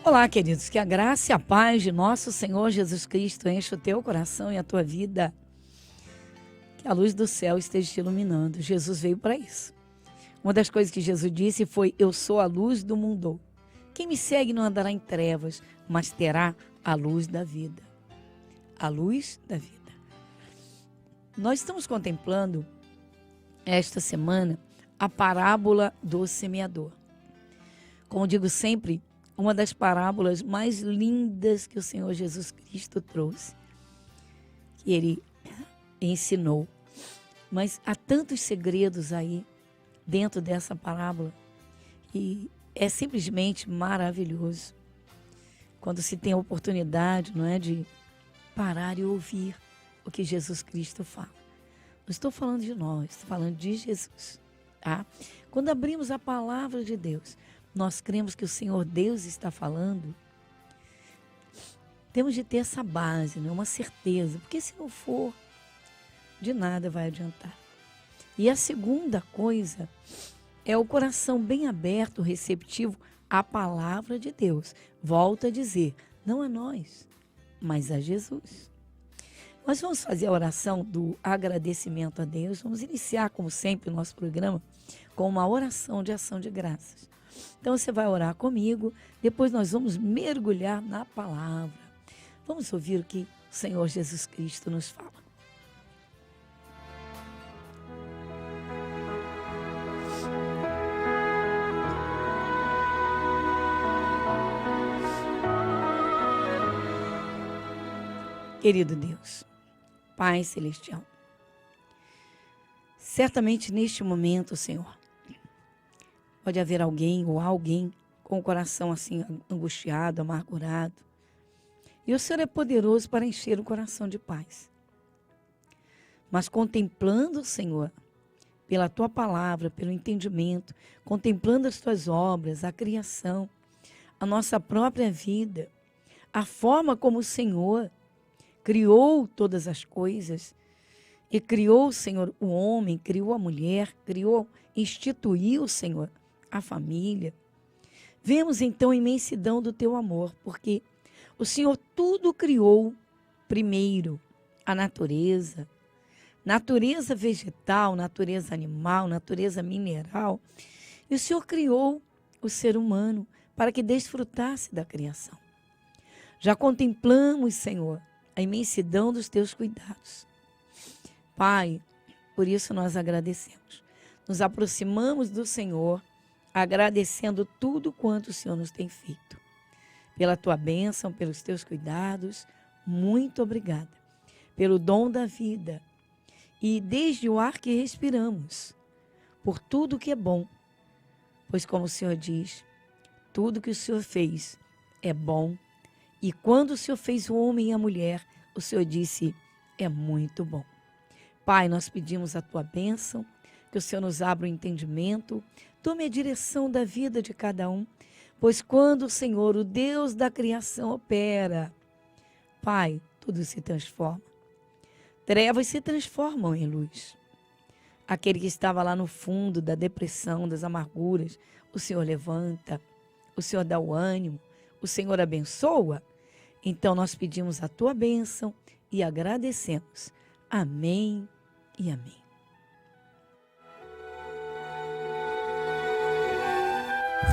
Olá, queridos, que a graça e a paz de nosso Senhor Jesus Cristo enche o teu coração e a tua vida. Que a luz do céu esteja te iluminando. Jesus veio para isso. Uma das coisas que Jesus disse foi: eu sou a luz do mundo. Quem me segue não andará em trevas, mas terá a luz da vida. A luz da vida. Nós estamos contemplando esta semana a parábola do semeador. Como digo sempre, uma das parábolas mais lindas que o Senhor Jesus Cristo trouxe, que ele ensinou. Mas há tantos segredos aí dentro dessa parábola e é simplesmente maravilhoso quando se tem a oportunidade, não é, de parar e ouvir o que Jesus Cristo fala. Não estou falando de nós, estou falando de Jesus. Tá? Quando abrimos a palavra de Deus, nós cremos que o Senhor Deus está falando, temos de ter essa base, né? Uma certeza, porque se não for, de nada vai adiantar. E a segunda coisa é o coração bem aberto, receptivo à palavra de Deus. Volto a dizer, não a nós, mas a Jesus. Nós vamos fazer a oração do agradecimento a Deus. Vamos iniciar, como sempre, o nosso programa com uma oração de ação de graças. Então você vai orar comigo, depois nós vamos mergulhar na palavra. Vamos ouvir o que o Senhor Jesus Cristo nos fala. Querido Deus, Pai Celestial, certamente neste momento, Senhor, pode haver alguém ou alguém com o coração assim angustiado, amargurado. E o Senhor é poderoso para encher o coração de paz. Mas contemplando, Senhor, pela Tua palavra, pelo entendimento, contemplando as Tuas obras, a criação, a nossa própria vida, a forma como o Senhor criou todas as coisas e criou, Senhor, o homem, criou a mulher, instituiu, Senhor, a família. Vemos então a imensidão do teu amor, porque o Senhor tudo criou primeiro, a natureza vegetal, natureza animal, natureza mineral, e o Senhor criou o ser humano para que desfrutasse da criação. Já contemplamos, Senhor, a imensidão dos teus cuidados. Pai, por isso nós agradecemos. Nos aproximamos do Senhor, agradecendo tudo quanto o Senhor nos tem feito. Pela tua bênção, pelos teus cuidados, muito obrigada. Pelo dom da vida e desde o ar que respiramos, por tudo que é bom. Pois como o Senhor diz, tudo que o Senhor fez é bom. E quando o Senhor fez o homem e a mulher, o Senhor disse, é muito bom. Pai, nós pedimos a tua bênção, que o Senhor nos abra o entendimento, tome a direção da vida de cada um, pois quando o Senhor, o Deus da criação, opera, Pai, tudo se transforma. Trevas se transformam em luz. Aquele que estava lá no fundo da depressão, das amarguras, o Senhor levanta, o Senhor dá o ânimo, o Senhor abençoa. Então nós pedimos a tua bênção e agradecemos. Amém e amém.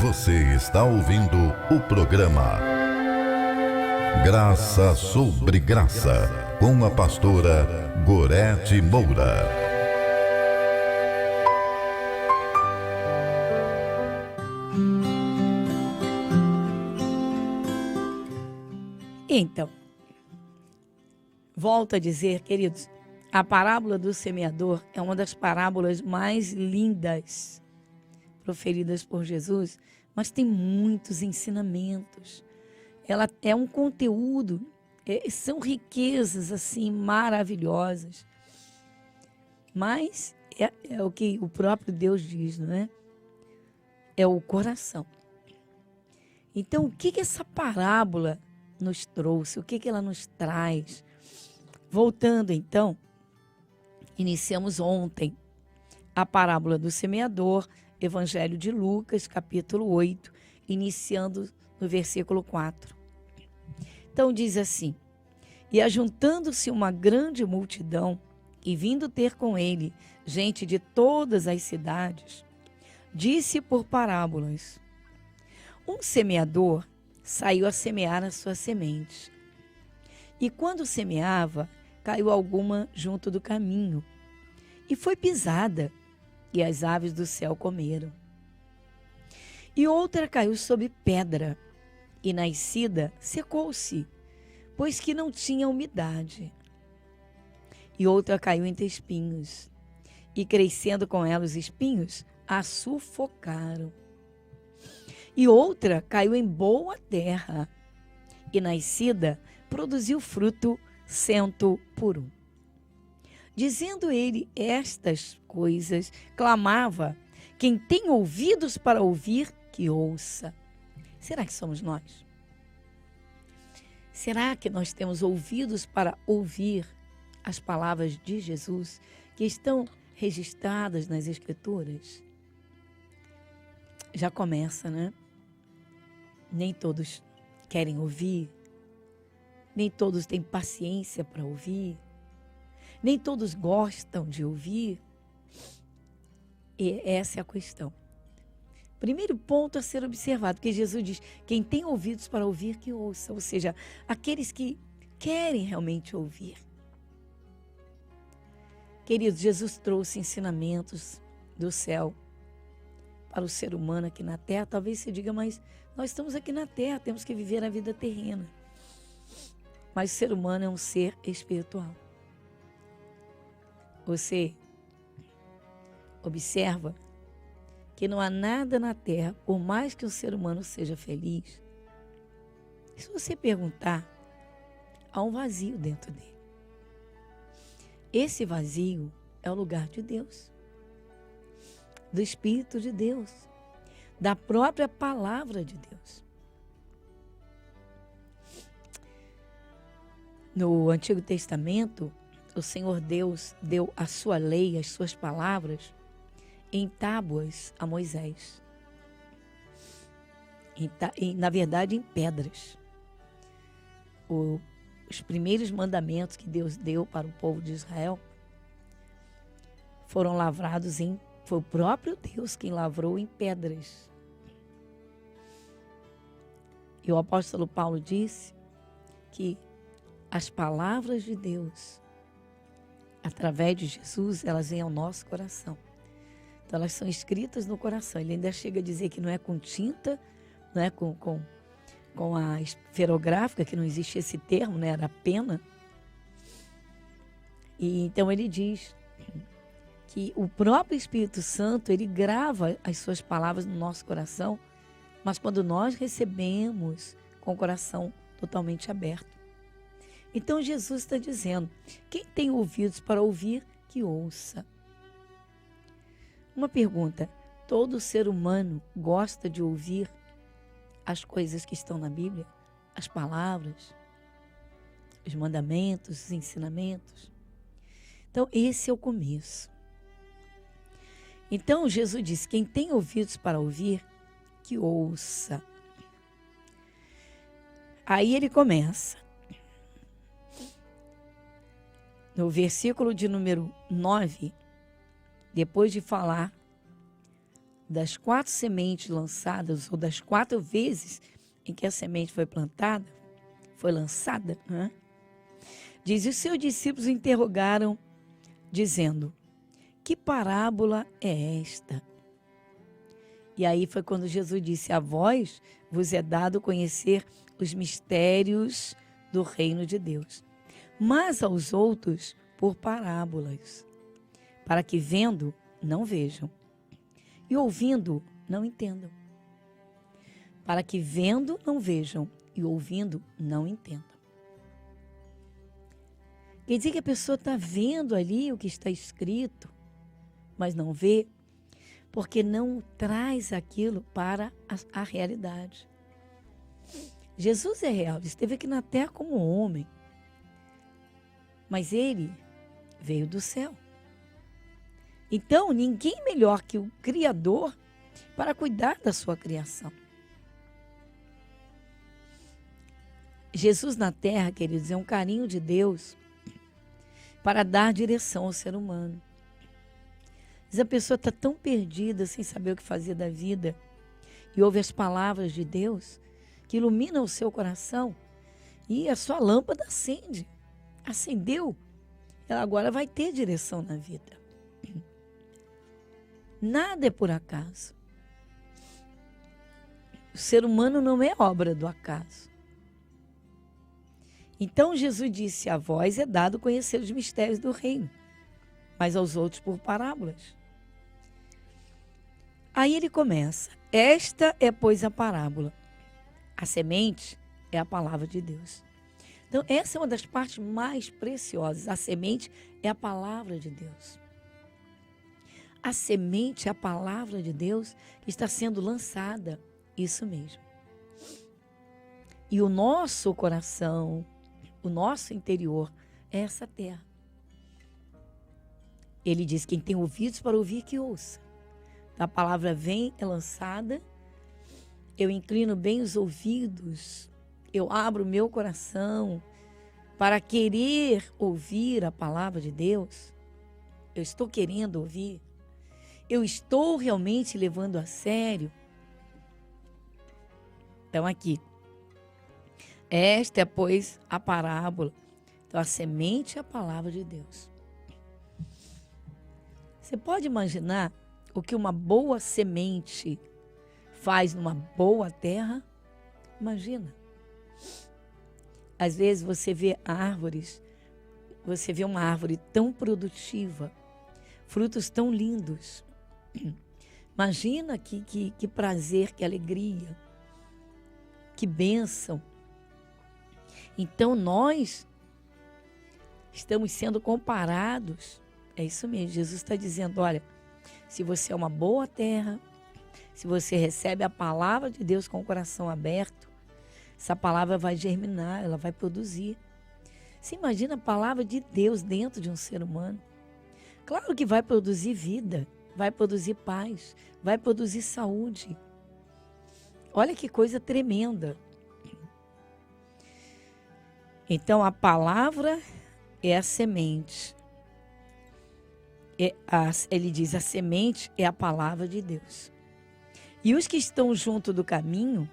Você está ouvindo o programa Graça sobre Graça, com a pastora Gorete Moura. Então, volto a dizer, queridos, a parábola do semeador é uma das parábolas mais lindas proferidas por Jesus, mas tem muitos ensinamentos. Ela é um conteúdo, são riquezas assim maravilhosas. Mas é o que o próprio Deus diz, não é? É o coração. Então, o que essa parábola nos trouxe? O que ela nos traz? Voltando então, iniciamos ontem a parábola do semeador, Evangelho de Lucas, capítulo 8, iniciando no versículo 4. Então diz assim: e ajuntando-se uma grande multidão, e vindo ter com ele gente de todas as cidades, disse por parábolas: um semeador saiu a semear a sua semente. E quando semeava, caiu alguma junto do caminho, e foi pisada, e as aves do céu comeram. E outra caiu sobre pedra, e nascida secou-se, pois que não tinha umidade. E outra caiu entre espinhos, e crescendo com ela os espinhos, a sufocaram. E outra caiu em boa terra, e nascida produziu fruto 100 por 1. Dizendo ele estas coisas, clamava: quem tem ouvidos para ouvir, que ouça. Será que somos nós? Será que nós temos ouvidos para ouvir as palavras de Jesus que estão registradas nas Escrituras? Já começa, né? Nem todos querem ouvir, nem todos têm paciência para ouvir, nem todos gostam de ouvir. E essa é a questão. Primeiro ponto a ser observado, que Jesus diz: quem tem ouvidos para ouvir, que ouça. Ou seja, aqueles que querem realmente ouvir. Queridos, Jesus trouxe ensinamentos do céu para o ser humano aqui na terra. Talvez você diga: mas nós estamos aqui na terra, temos que viver a vida terrena. Mas o ser humano é um ser espiritual. Você observa que não há nada na terra, por mais que o ser humano seja feliz, se você perguntar, há um vazio dentro dele. Esse vazio é o lugar de Deus, do Espírito de Deus, da própria palavra de Deus. No Antigo Testamento, o Senhor Deus deu a sua lei, as suas palavras, em tábuas a Moisés. Na verdade, em pedras. Os primeiros mandamentos que Deus deu para o povo de Israel foram lavrados foi o próprio Deus quem lavrou em pedras. E o apóstolo Paulo disse que as palavras de Deus, através de Jesus, elas vêm ao nosso coração. Então, elas são escritas no coração. Ele ainda chega a dizer que não é com tinta, não é com a esferográfica, que não existe esse termo, né? Era pena. E então ele diz que o próprio Espírito Santo, ele grava as suas palavras no nosso coração, mas quando nós recebemos com o coração totalmente aberto. Então Jesus está dizendo: quem tem ouvidos para ouvir, que ouça. Uma pergunta: todo ser humano gosta de ouvir as coisas que estão na Bíblia? As palavras, os mandamentos, os ensinamentos? Então, esse é o começo. Então, Jesus disse: quem tem ouvidos para ouvir, que ouça. Aí ele começa. No versículo de número 9, depois de falar das 4 sementes lançadas, ou das 4 vezes em que a semente foi lançada, né? Diz: os seus discípulos interrogaram, dizendo: que parábola é esta? E aí foi quando Jesus disse: a vós vos é dado conhecer os mistérios do reino de Deus, mas aos outros por parábolas, para que vendo, não vejam, e ouvindo, não entendam. Para que vendo, não vejam, e ouvindo, não entendam. Quer dizer que a pessoa está vendo ali o que está escrito, mas não vê, porque não traz aquilo para a realidade. Jesus é real, ele esteve aqui na terra como homem, mas ele veio do céu. Então, ninguém melhor que o Criador para cuidar da sua criação. Jesus na terra, queridos, é um carinho de Deus para dar direção ao ser humano. Mas a pessoa está tão perdida, sem saber o que fazer da vida, e ouve as palavras de Deus, que ilumina o seu coração, e a sua lâmpada acende. Acendeu, ela agora vai ter direção na vida. Nada é por acaso. O ser humano não é obra do acaso. Então Jesus disse: a vós é dado conhecer os mistérios do reino, mas aos outros por parábolas. Aí ele começa: esta é, pois, a parábola. A semente é a palavra de Deus. Então, essa é uma das partes mais preciosas. A semente é a palavra de Deus. A semente é a palavra de Deus que está sendo lançada. Isso mesmo. E o nosso coração, o nosso interior, é essa terra. Ele diz: quem tem ouvidos para ouvir, que ouça. A palavra vem, é lançada, eu inclino bem os ouvidos, eu abro o meu coração para querer ouvir a palavra de Deus. Eu estou querendo ouvir. Eu estou realmente levando a sério. Então aqui, esta é, pois, a parábola. Então a semente é a palavra de Deus. Você pode imaginar o que uma boa semente faz numa boa terra? Imagina. Às vezes você vê árvores, você vê uma árvore tão produtiva, frutos tão lindos. Imagina que prazer, que alegria, que bênção. Então nós estamos sendo comparados. É isso mesmo, Jesus está dizendo: olha, se você é uma boa terra, se você recebe a palavra de Deus com o coração aberto, essa palavra vai germinar, ela vai produzir. Você imagina a palavra de Deus dentro de um ser humano? Claro que vai produzir vida, vai produzir paz, vai produzir saúde. Olha que coisa tremenda. Então a palavra é a semente. Ele diz: a semente é a palavra de Deus. E os que estão junto do caminho,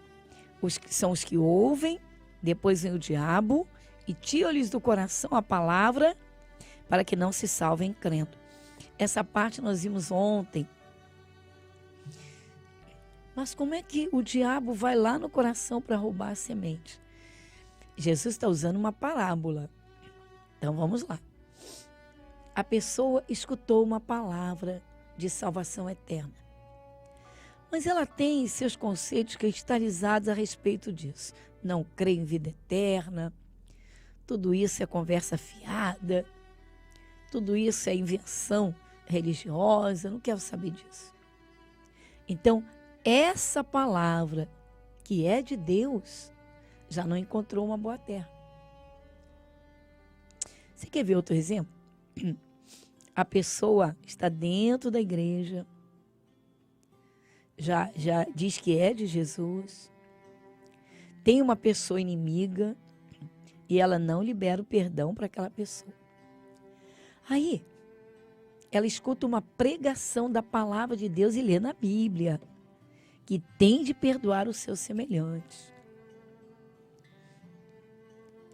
são os que ouvem, depois vem o diabo e tira-lhes do coração a palavra para que não se salvem crendo. Essa parte nós vimos ontem. Mas como é que o diabo vai lá no coração para roubar a semente? Jesus está usando uma parábola. Então vamos lá. A pessoa escutou uma palavra de salvação eterna. Mas ela tem seus conceitos cristalizados a respeito disso. Não crê em vida eterna. Tudo isso é conversa fiada. Tudo isso é invenção religiosa. Não quero saber disso. Então, essa palavra que é de Deus já não encontrou uma boa terra. Você quer ver outro exemplo? A pessoa está dentro da igreja, já diz que é de Jesus, tem uma pessoa inimiga e ela não libera o perdão para aquela pessoa. Aí, ela escuta uma pregação da palavra de Deus e lê na Bíblia que tem de perdoar os seus semelhantes.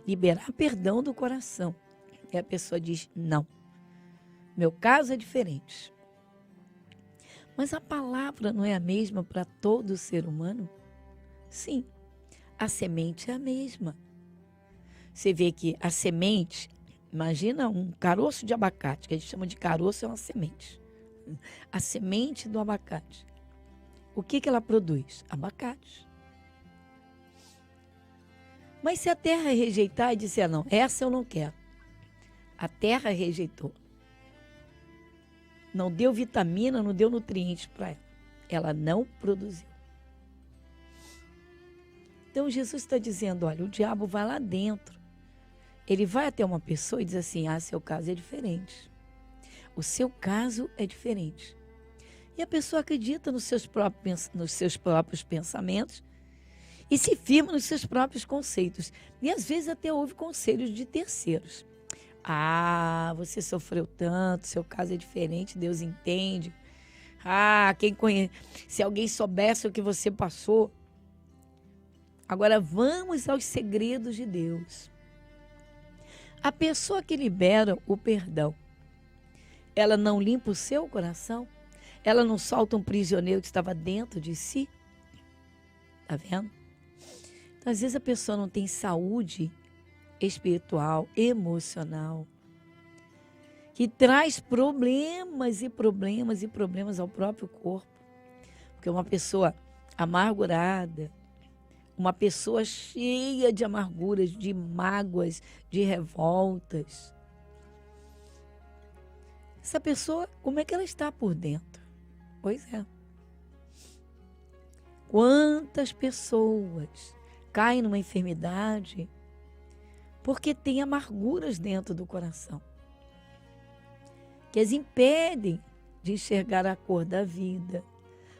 Liberar perdão do coração. E a pessoa diz: não, meu caso é diferente. Mas a palavra não é a mesma para todo ser humano? Sim, a semente é a mesma. Você vê que a semente, imagina um caroço de abacate, que a gente chama de caroço, é uma semente. A semente do abacate. O que ela produz? Abacate. Mas se a terra rejeitar e disser: não, essa eu não quero. A terra rejeitou. Não deu vitamina, não deu nutrientes para ela. Ela não produziu. Então Jesus está dizendo: olha, o diabo vai lá dentro. Ele vai até uma pessoa e diz assim: ah, seu caso é diferente. O seu caso é diferente. E a pessoa acredita nos seus próprios pensamentos e se firma nos seus próprios conceitos. E às vezes até ouve conselhos de terceiros. Ah, você sofreu tanto, seu caso é diferente, Deus entende. Ah, quem conhece, se alguém soubesse o que você passou. Agora vamos aos segredos de Deus. A pessoa que libera o perdão, ela não limpa o seu coração? Ela não solta um prisioneiro que estava dentro de si? Tá vendo? Então, às vezes a pessoa não tem saúde espiritual, emocional, que traz problemas e problemas e problemas ao próprio corpo. Porque uma pessoa amargurada, uma pessoa cheia de amarguras, de mágoas, de revoltas. Essa pessoa, como é que ela está por dentro? Pois é. Quantas pessoas caem numa enfermidade porque têm amarguras dentro do coração, que as impedem de enxergar a cor da vida,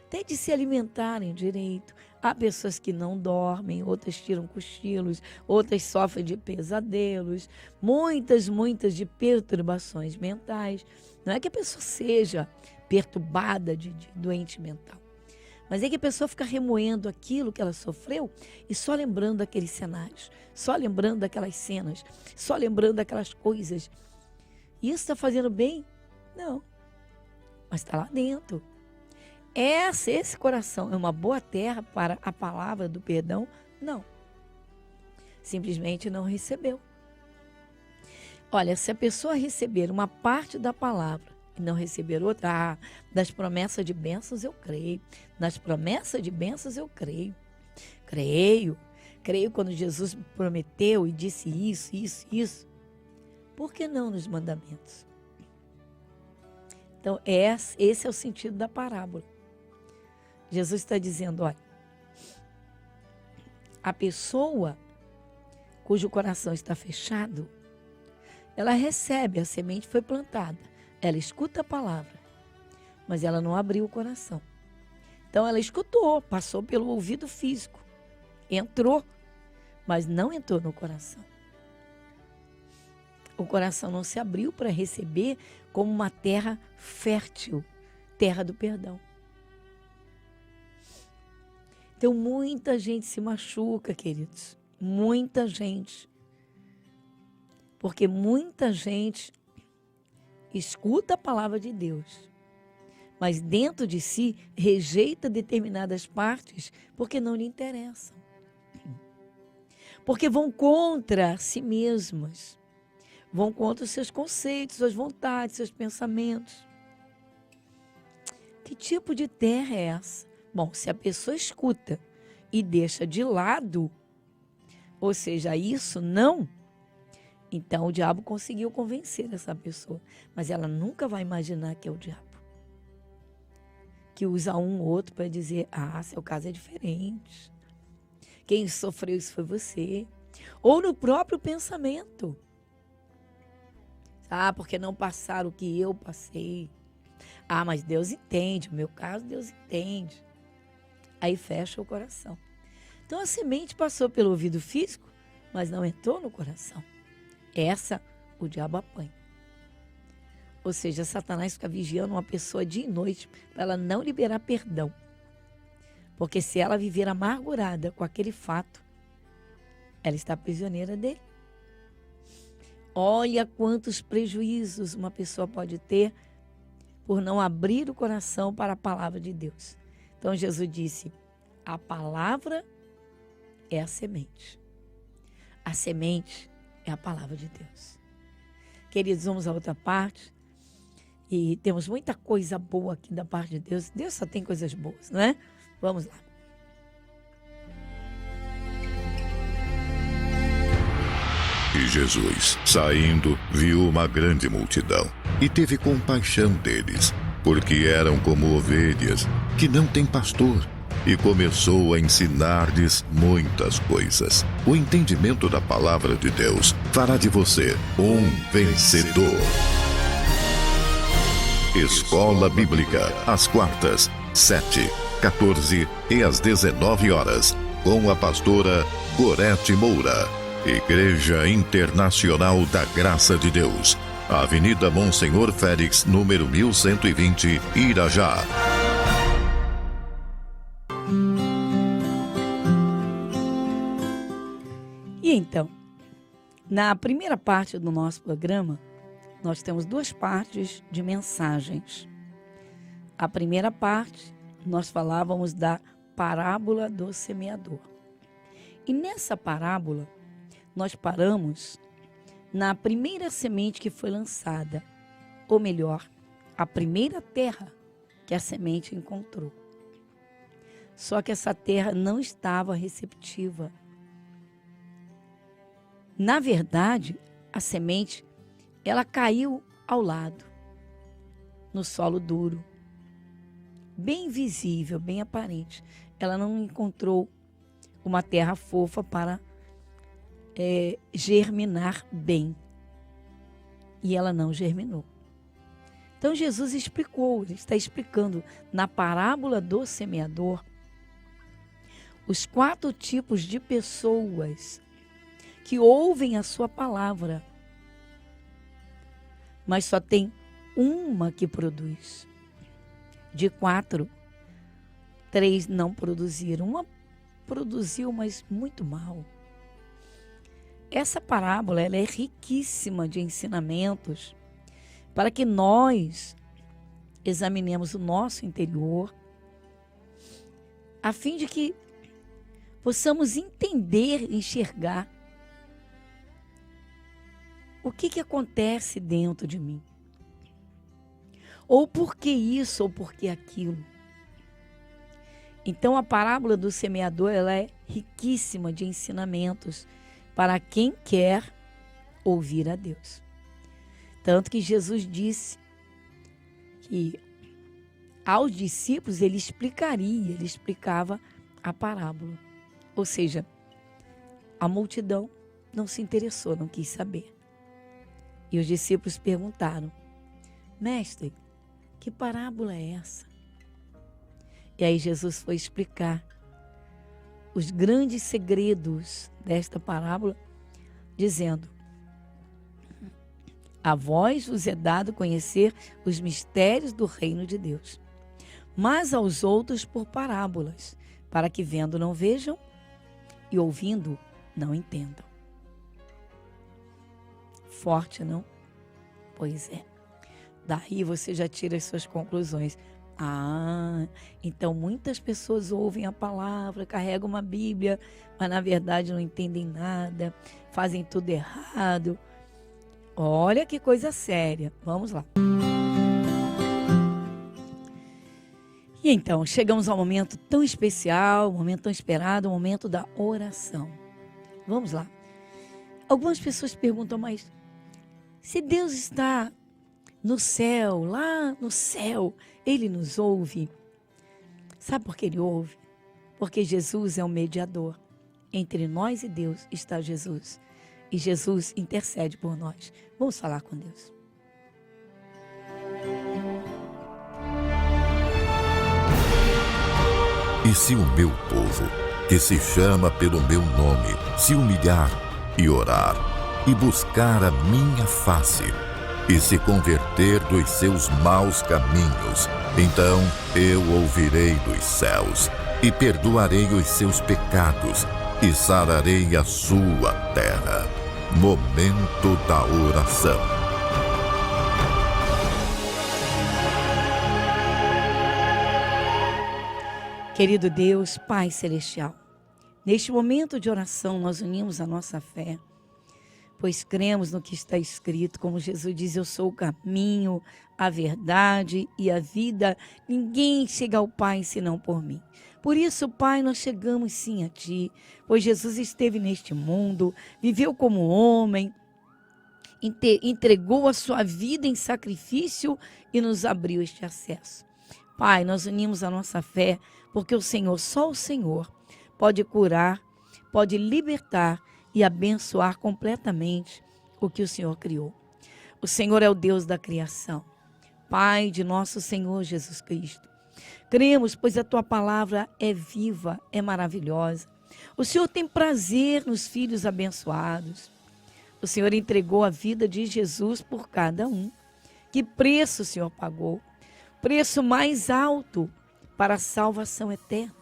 até de se alimentarem direito. Há pessoas que não dormem, outras tiram cochilos, outras sofrem de pesadelos, muitas de perturbações mentais. Não é que a pessoa seja perturbada de doente mental, mas é que a pessoa fica remoendo aquilo que ela sofreu e só lembrando daqueles cenários, só lembrando daquelas cenas, só lembrando daquelas coisas. Isso está fazendo bem? Não, mas está lá dentro. Esse coração é uma boa terra para a palavra do perdão? Não. Simplesmente não recebeu. Olha, se a pessoa receber uma parte da palavra e não receber outra, das promessas de bênçãos eu creio. Nas promessas de bênçãos eu creio. Creio quando Jesus prometeu e disse isso. Por que não nos mandamentos? Então, esse é o sentido da parábola. Jesus está dizendo, olha, a pessoa cujo coração está fechado, ela recebe, a semente foi plantada, ela escuta a palavra, mas ela não abriu o coração. Então ela escutou, passou pelo ouvido físico, entrou, mas não entrou no coração. O coração não se abriu para receber como uma terra fértil, terra do perdão. Então, muita gente se machuca, queridos. Muita gente. Porque muita gente escuta a palavra de Deus, mas dentro de si rejeita determinadas partes porque não lhe interessam. Porque vão contra si mesmas. Vão contra os seus conceitos, suas vontades, seus pensamentos. Que tipo de terra é essa? Bom, se a pessoa escuta e deixa de lado, ou seja, isso não, então o diabo conseguiu convencer essa pessoa. Mas ela nunca vai imaginar que é o diabo, que usa um ou outro para dizer, seu caso é diferente. Quem sofreu isso foi você. Ou no próprio pensamento. Porque não passaram o que eu passei. Mas Deus entende, o meu caso Deus entende. Aí fecha o coração. Então a semente passou pelo ouvido físico, mas não entrou no coração. Essa o diabo apanha. Ou seja, Satanás fica vigiando uma pessoa dia e noite para ela não liberar perdão. Porque se ela viver amargurada com aquele fato, ela está prisioneira dele. Olha quantos prejuízos uma pessoa pode ter por não abrir o coração para a palavra de Deus. Então Jesus disse, a palavra é a semente. A semente é a palavra de Deus. Queridos, vamos à outra parte. E temos muita coisa boa aqui da parte de Deus. Deus só tem coisas boas, não é? Vamos lá. E Jesus, saindo, viu uma grande multidão e teve compaixão deles, porque eram como ovelhas que não têm pastor, e começou a ensinar-lhes muitas coisas. O entendimento da palavra de Deus fará de você um vencedor. Escola Bíblica, às quartas, 7, 14 e às 19 horas. com a pastora Gorete Moura. Igreja Internacional da Graça de Deus, Avenida Monsenhor Félix, número 1120, Irajá. E então, na primeira parte do nosso programa, nós temos duas partes de mensagens. A primeira parte, nós falávamos da parábola do semeador. E nessa parábola, nós paramos na primeira semente que foi lançada, ou melhor, a primeira terra que a semente encontrou. Só que essa terra não estava receptiva. Na verdade, a semente, ela caiu ao lado, no solo duro, bem visível, bem aparente. Ela não encontrou uma terra fofa para germinar bem. E ela não germinou. Então Jesus explicou, ele está explicando na parábola do semeador os 4 tipos de pessoas que ouvem a sua palavra, mas só tem uma que produz. De 4, 3 não produziram. Uma produziu, mas muito mal. Essa parábola ela é riquíssima de ensinamentos para que nós examinemos o nosso interior, a fim de que possamos entender, enxergar o que acontece dentro de mim. Ou por que isso, ou por que aquilo. Então a parábola do semeador ela é riquíssima de ensinamentos para quem quer ouvir a Deus. Tanto que Jesus disse que aos discípulos ele explicava a parábola. Ou seja, a multidão não se interessou, não quis saber. E os discípulos perguntaram: Mestre, que parábola é essa? E aí Jesus foi explicar os grandes segredos desta parábola, dizendo: a vós vos é dado conhecer os mistérios do reino de Deus, mas aos outros por parábolas, para que vendo não vejam e ouvindo não entendam. Forte, não? Pois é. Daí você já tira as suas conclusões. Então muitas pessoas ouvem a palavra, carregam uma Bíblia, mas na verdade não entendem nada, fazem tudo errado. Olha que coisa séria. Vamos lá. E então, chegamos ao momento tão especial, momento tão esperado, o momento da oração. Vamos lá. Algumas pessoas perguntam, mas se Deus está no céu, lá no céu, Ele nos ouve. Sabe por que Ele ouve? Porque Jesus é o mediador. Entre nós e Deus está Jesus. E Jesus intercede por nós. Vamos falar com Deus. E se o meu povo, que se chama pelo meu nome, se humilhar e orar, e buscar a minha face, e se converter dos seus maus caminhos, então eu ouvirei dos céus, e perdoarei os seus pecados, e sararei a sua terra. Momento da oração. Querido Deus, Pai Celestial, neste momento de oração nós unimos a nossa fé, pois cremos no que está escrito, como Jesus diz: eu sou o caminho, a verdade e a vida, ninguém chega ao Pai senão por mim. Por isso, Pai, nós chegamos sim a Ti, pois Jesus esteve neste mundo, viveu como homem, entregou a sua vida em sacrifício e nos abriu este acesso. Pai, nós unimos a nossa fé, porque o Senhor, só o Senhor, pode curar, pode libertar e abençoar completamente o que o Senhor criou. O Senhor é o Deus da criação, Pai de nosso Senhor Jesus Cristo. Cremos, pois a Tua palavra é viva, é maravilhosa. O Senhor tem prazer nos filhos abençoados. O Senhor entregou a vida de Jesus por cada um. Que preço o Senhor pagou? Preço mais alto para a salvação eterna.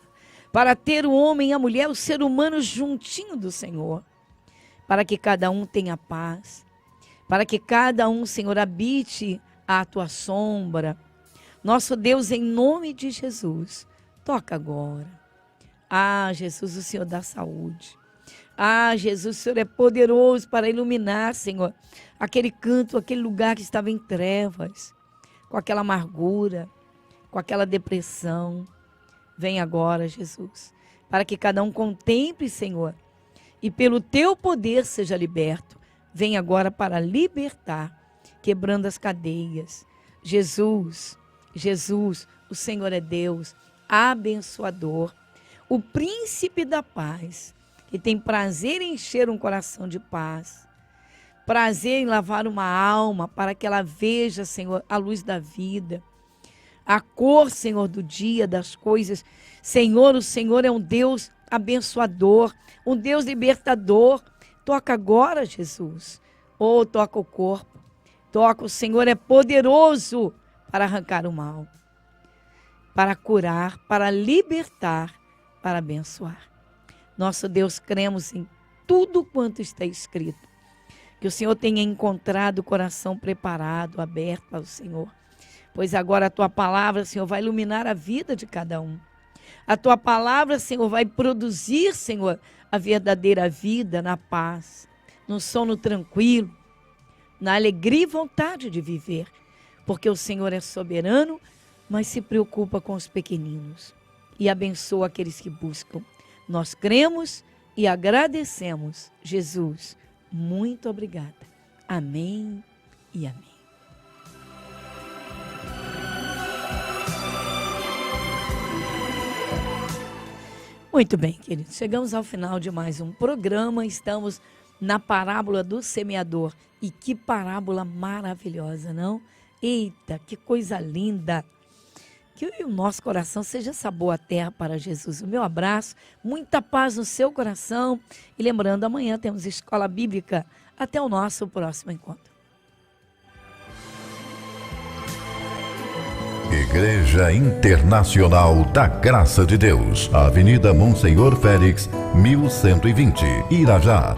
Para ter o homem e a mulher, o ser humano juntinho do Senhor. Para que cada um tenha paz. Para que cada um, Senhor, habite à tua sombra. Nosso Deus, em nome de Jesus, toca agora. Ah, Jesus, o Senhor dá saúde. Ah, Jesus, o Senhor é poderoso para iluminar, Senhor, aquele canto, aquele lugar que estava em trevas, com aquela amargura, com aquela depressão. Vem agora, Jesus, para que cada um contemple, Senhor, e pelo teu poder seja liberto. Vem agora para libertar, quebrando as cadeias. Jesus, o Senhor é Deus, abençoador, o príncipe da paz, que tem prazer em encher um coração de paz, prazer em lavar uma alma para que ela veja, Senhor, a luz da vida, a cor, Senhor, do dia, das coisas. Senhor, o Senhor é um Deus abençoador, um Deus libertador. Toca agora, Jesus. Oh, toca o corpo. Toca, o Senhor é poderoso para arrancar o mal, para curar, para libertar, para abençoar. Nosso Deus, cremos em tudo quanto está escrito. Que o Senhor tenha encontrado o coração preparado, aberto ao Senhor. Pois agora a tua palavra, Senhor, vai iluminar a vida de cada um. A tua palavra, Senhor, vai produzir, Senhor, a verdadeira vida na paz, no sono tranquilo, na alegria e vontade de viver. Porque o Senhor é soberano, mas se preocupa com os pequeninos e abençoa aqueles que buscam. Nós cremos e agradecemos. Jesus, muito obrigada. Amém e amém. Muito bem, queridos. Chegamos ao final de mais um programa. Estamos na parábola do semeador. E que parábola maravilhosa, não? Eita, que coisa linda! Que o nosso coração seja essa boa terra para Jesus. O meu abraço, muita paz no seu coração. E lembrando, amanhã temos Escola Bíblica. Até o nosso próximo encontro. Igreja Internacional da Graça de Deus. Avenida Monsenhor Félix, 1120, Irajá.